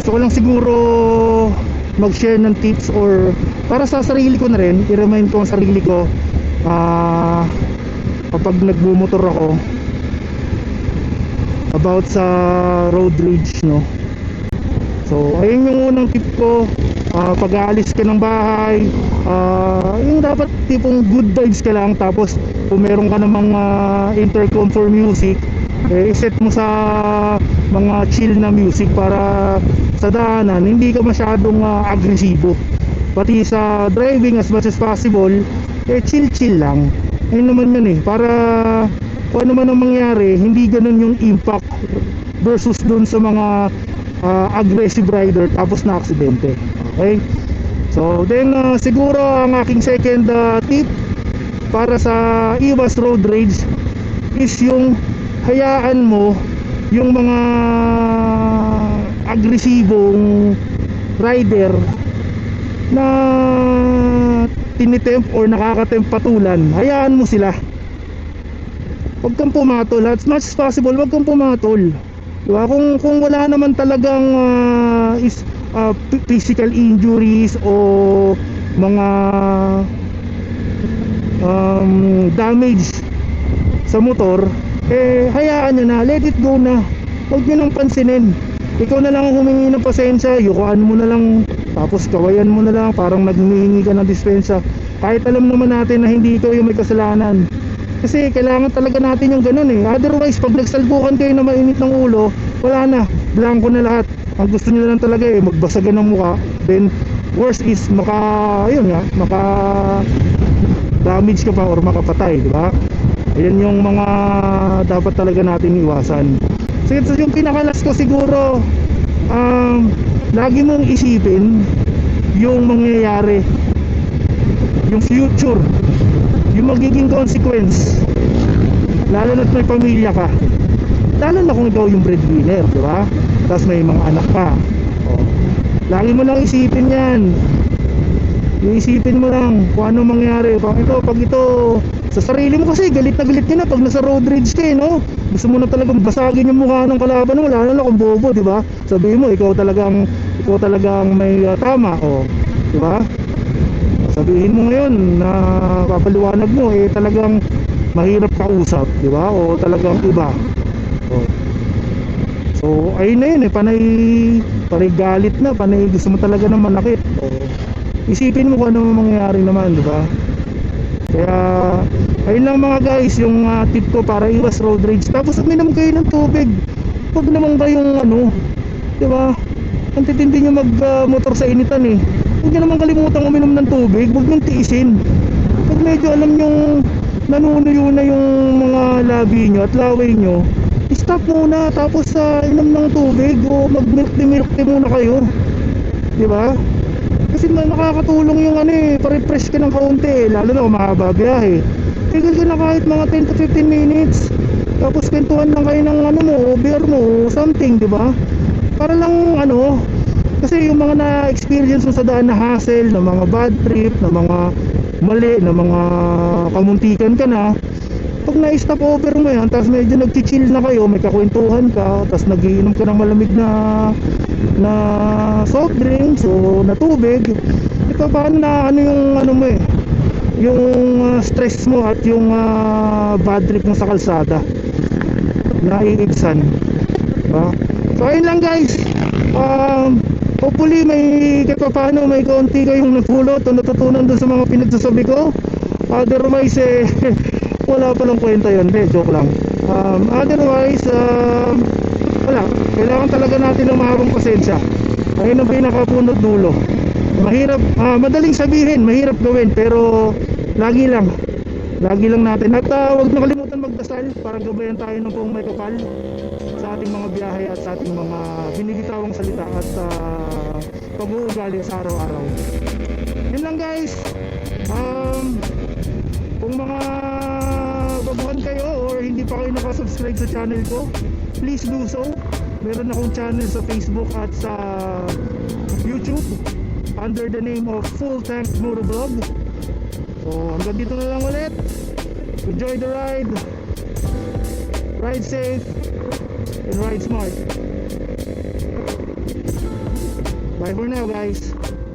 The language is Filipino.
gusto ko lang siguro mag-share ng tips, or para sa sarili ko na rin, i-remind ko ang sarili ko kapag nagbumotor ako about sa road rage, no? So ayun yung unang tip ko. Pag aalis ka ng bahay, yung dapat tipong good vibes ka lang, tapos kung meron ka namang intercom for music, iset mo sa mga chill na music para sa daanan hindi ka masyadong agresibo. Pati sa driving, as much as possible, chill lang. Ayun naman yun para kung ano man ang mangyari, hindi ganun yung impact versus dun sa mga aggressive rider tapos na aksidente. Okay? So then siguro ang aking second tip para sa iwas road rage is yung hayaan mo yung mga agresibong rider na tinitemp or nakakatemp patulan. Hayaan mo sila. Huwag kang pumatol. As much as possible, huwag kang pumatol. Diba? Kung wala naman talagang physical injuries o mga damage sa motor, hayaan nyo na, let it go na. Huwag nyo nang pansinin. Ikaw na lang ang humingi ng pasensya, yukuan mo na lang, tapos kawayan mo na lang, parang naghihingi ka ng dispensya, kahit alam naman natin na hindi ikaw yung may kasalanan. Kasi kailangan talaga natin yung ganun Otherwise, pag nagsalbukan kayo na mainit ng ulo, wala na, blanco na lahat. Ang gusto nyo lang talaga magbasagan ng mukha. Then worst is maka damage ka pa or makapatay, di ba? Ayan yung mga dapat talaga natin iwasan. So yung pinakalas ko siguro, lagi mong isipin yung mangyayari, yung future, yung magiging consequence, lalo na't may pamilya ka, lalo na kung ikaw yung breadwinner, di ba? Tapos may mga anak ka. Lagi mo lang isipin yan. Yung isipin mo lang kung ano mangyari. Pag ito sa sarili mo, kasi galit na galit ka na pag nasa road rage ka gusto mo na talagang basagin yung mukha ng kalaban mo, lalo na kung bobo, di ba? Sabihin mo ikaw talagang may tama, di ba? Sabihin mo ngayon na papaliwanag mo talagang mahirap kausap, di ba? O talagang iba. So ayun na yun panay galit na, panay gusto mo talaga na manakit. Isipin mo kung ano mangyayari naman, di ba? Kaya ayun lang mga guys, yung tip ko para iwas road rage. Tapos uminom kayo ng tubig. Huwag naman kayong di ba? Ang titindi nyo mag-motor sa initan Huwag nyo naman kalimutan uminom ng tubig. Huwag nyo tiisin. Pag medyo alam nyong nanunuyo na yung mga labi nyo at laway nyo, stop muna, tapos inom ng tubig o mag-milk tea muna kayo, di ba? Kasi nakakatulong yung pa-refresh ka ng kaunti, lalo na kung mahaba biyahe. Tigil ka na kahit mga 10 to 15 minutes, tapos kwentuhan lang kayo ng beer mo, something, di ba? Para lang kasi yung mga na-experience mo sa daan na hassle, na mga bad trip, na mga mali, na mga kamuntikan ka na, pag na-stop over mo yan, tapos medyo nag-chill na kayo, may kakwentuhan ka, tapos nagiinom ka ng malamig na soft drinks o na tubig, ito paano na yung yung stress mo at yung bad trip mo sa kalsada na iibsan, diba? So ayun lang guys, hopefully may kaunti kayong napulot o natutunan doon sa mga pinagsasabi ko. Otherwise wala palang kwenta yun, joke lang. Otherwise wala, kailangan talaga natin ng mahabang pasensya. Ayun ang pinakapunot dulo. Mahirap, madaling sabihin, mahirap gawin, pero lagi lang natin. At huwag na kalimutan magdasal para gabayan tayo ng Poong May Kapal sa ating mga biyahe at sa ating mga binibitawang salita at pag-uugali sa araw-araw. Yun lang guys. Kung mga baguhan kayo or hindi pa kayo nakasubscribe sa channel ko, please do so. Meron akong channel sa Facebook at sa YouTube under the name of Full Tank Motovlog. So hanggang dito na lang ulit. Enjoy the ride, ride safe, and ride smart. Bye for now guys.